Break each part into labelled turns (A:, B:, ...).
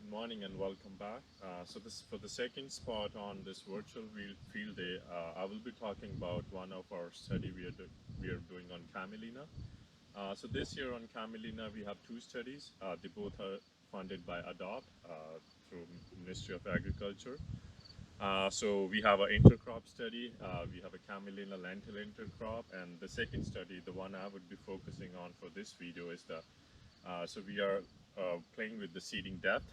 A: Good morning and welcome back. So this for the second spot on this virtual field day, I will be talking about one of our study we are doing on Camellina. So this year on Camellina we have two studies. They both are funded by ADOPT through Ministry of Agriculture. So we have an intercrop study. We have a Camellina lentil intercrop, and the second study, the one I would be focusing on for this video, is the so we are playing with the seeding depth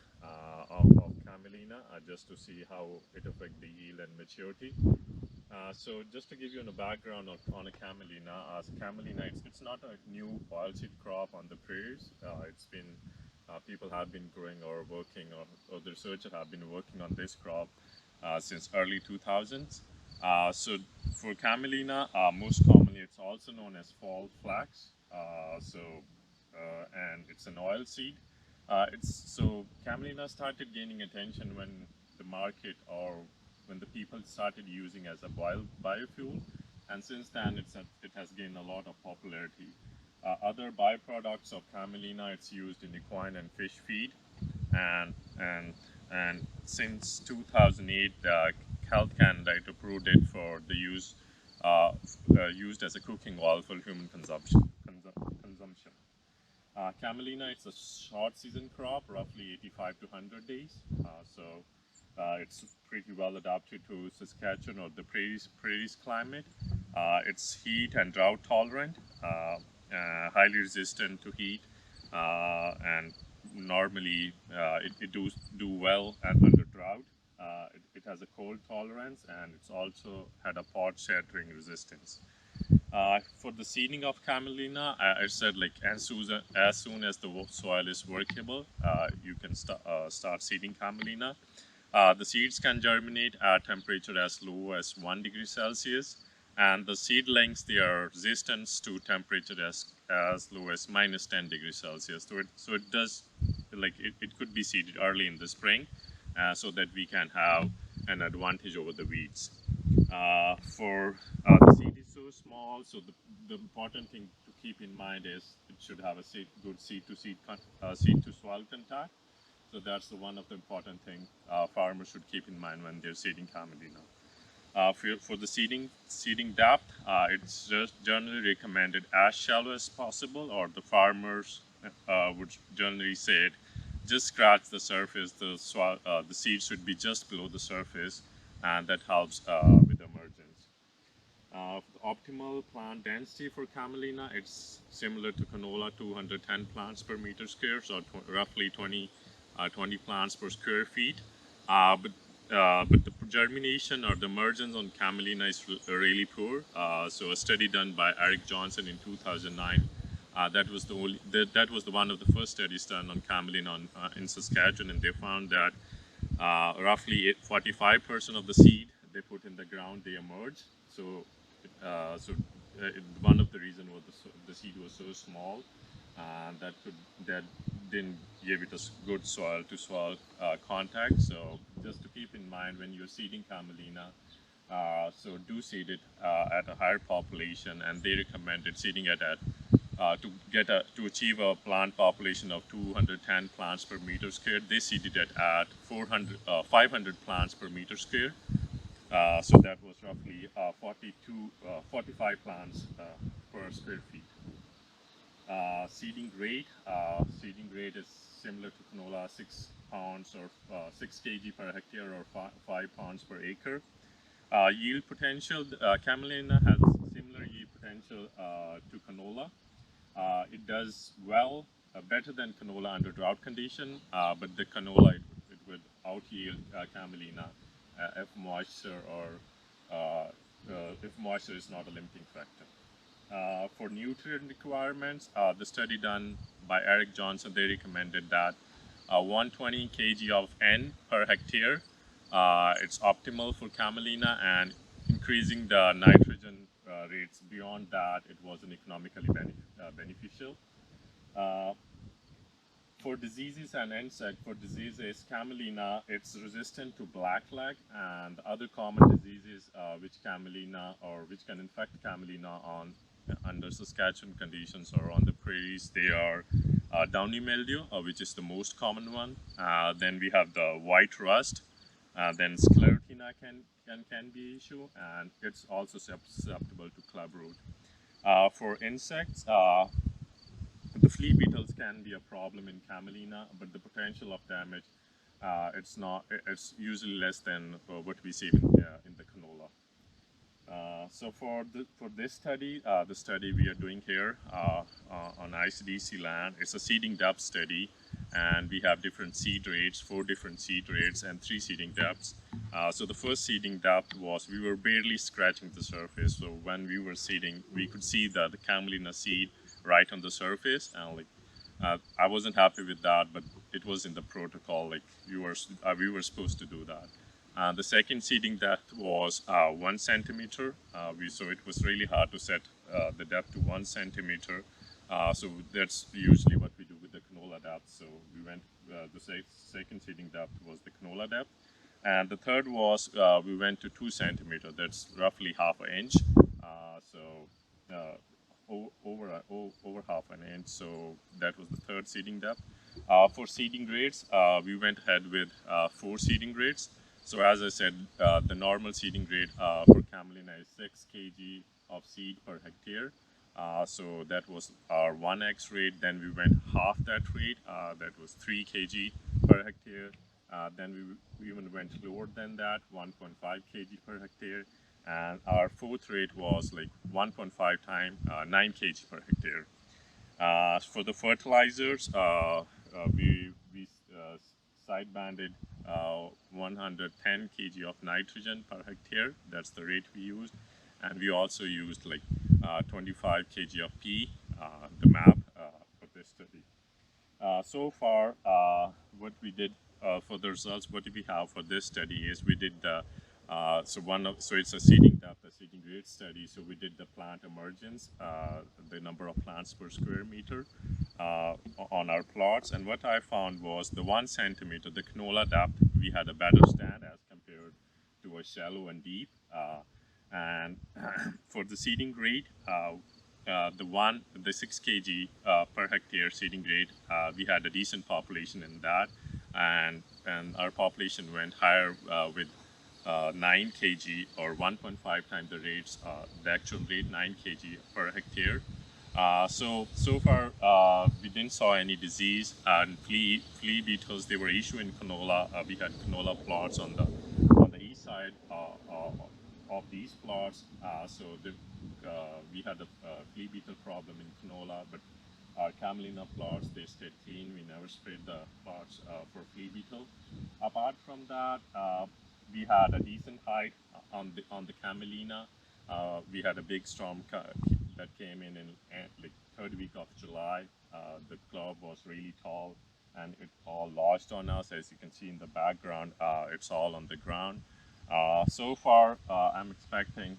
A: of Camellina just to see how it affects the yield and maturity. So just to give you a background on a Camellina, Camellina, it's not a new oilseed crop on the prairies. It's been people have been growing or working, or the researchers have been working on this crop since early 2000s. So for Camellina, most commonly it's also known as fall flax. And it's an oil seed. So Camellina started gaining attention when the market or when the people started using as a biofuel, and since then it has gained a lot of popularity. Other byproducts of Camellina, it's used in equine and fish feed, and and and since 2008, Health Canada it approved it for the used as a cooking oil for human consumption. Camellina, it's a short season crop, roughly 85 to 100 days. It's pretty well adapted to Saskatchewan or the prairies climate. It's heat and drought tolerant, highly resistant to heat, and normally it do well under drought. It has a cold tolerance, and it's also had a pod shattering resistance. For the seeding of Camellina, I said like as soon as the soil is workable, you can start seeding Camellina. The seeds can germinate at temperature as low as 1 degree Celsius, and the seedlings, they are resistant to temperature as low as minus 10 degrees Celsius. So it does, like it could be seeded early in the spring, so that we can have an advantage over the weeds. The seed is so small, so the important thing to keep in mind is it should have a good seed to soil contact. So that's one of the important things farmers should keep in mind when they're seeding Camellina. For the seeding depth, it's just generally recommended as shallow as possible, or the farmers would generally say it, just scratch the surface. The seed should be just below the surface, and that helps with emergence. Optimal plant density for Camellina, it's similar to canola, 210 plants per meter square, so roughly 20 plants per square feet. But the germination or the emergence on Camellina is really poor. So a study done by Eric Johnson in 2009, that was one of the first studies done on Camellina in Saskatchewan, and they found that roughly 45% of the seed they put in the ground, they emerge. One of the reasons was the seed was so small, that didn't give it a good soil to soil contact. So just to keep in mind when you're seeding Camellina, so do seed it at a higher population, and they recommended seeding it at to achieve a plant population of 210 plants per meter square. They seeded it at 500 plants per meter square. So that was roughly 45 plants per square feet. Seeding rate is similar to canola, 6 pounds or 6 kg per hectare, or 5 pounds per acre. Yield potential, Camellina has similar yield potential to canola. It does well, better than canola under drought condition, but the canola it would out yield Camellina if moisture is not a limiting factor. For nutrient requirements, the study done by Eric Johnson, they recommended that 120 kg of N per hectare, it's optimal for Camellina, and increasing the nitrogen rates beyond that, it wasn't economically beneficial. For diseases and insect, for diseases, Camellina, it's resistant to blackleg and other common diseases which can infect Camellina under Saskatchewan conditions or on the prairies. They are downy mildew, which is the most common one. Then we have the white rust. Then sclerotina can be an issue, and it's also susceptible to clubroot. For insects, the flea beetles can be a problem in Camellina, but the potential of damage, it's not. It's usually less than what we see in the canola. So for this study, the study we are doing here on ICDC land, it's a seeding depth study, and we have different seed rates, 4 different seed rates, and 3 seeding depths. So the first seeding depth was we were barely scratching the surface. So when we were seeding, we could see the Camellina seed right on the surface, and I wasn't happy with that, but it was in the protocol. Like we were supposed to do that. The second seeding depth was 1 centimeter. So it was really hard to set the depth to 1 centimeter. So that's usually what we do with the canola depth. So we went, the second seeding depth was the canola depth. And the third was we went to 2 centimeter. That's roughly half an inch. Over half an inch. So that was the third seeding depth. For seeding rates, we went ahead with 4 seeding rates. So as I said, the normal seeding rate for Camellina is 6 kg of seed per hectare. So that was our 1x rate. Then we went half that rate. That was 3 kg per hectare. Then we even went lower than that, 1.5 kg per hectare. And our fourth rate was like 1.5 times 9 kg per hectare. For the fertilizers, we side banded 110 kg of nitrogen per hectare. That's the rate we used. And we also used like 25 kg of P, the MAP, for this study. So far, what we did for the results, what we have for this study is we did the so it's a seeding depth, a seeding rate study. So we did the plant emergence, the number of plants per square meter on our plots. And what I found was the 1 centimeter, the canola depth, we had a better stand as compared to a shallow and deep. And for the seeding rate, the 6 kg per hectare seeding rate, we had a decent population in that, and our population went higher with 9 kg or 1.5 times the rates, the actual rate 9 kg per hectare. So far we didn't saw any disease, and flea beetles, they were issue in canola. We had canola plots on the east side of these plots. We had a flea beetle problem in canola, but our Camellina plots, they stayed clean. We never sprayed the plots for flea beetle. Apart from that, we had a decent height on the Camellina. We had a big storm that came in like third week of July. The cloud was really tall, and it all lodged on us. As you can see in the background, it's all on the ground. So far, I'm expecting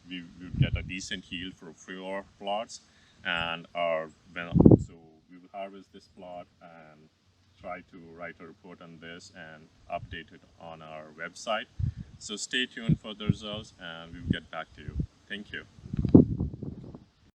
A: we will get a decent yield for 4 plots, and so we will harvest this plot and try to write a report on this and update it on our website. So stay tuned for the results, and we will get back to you. Thank you.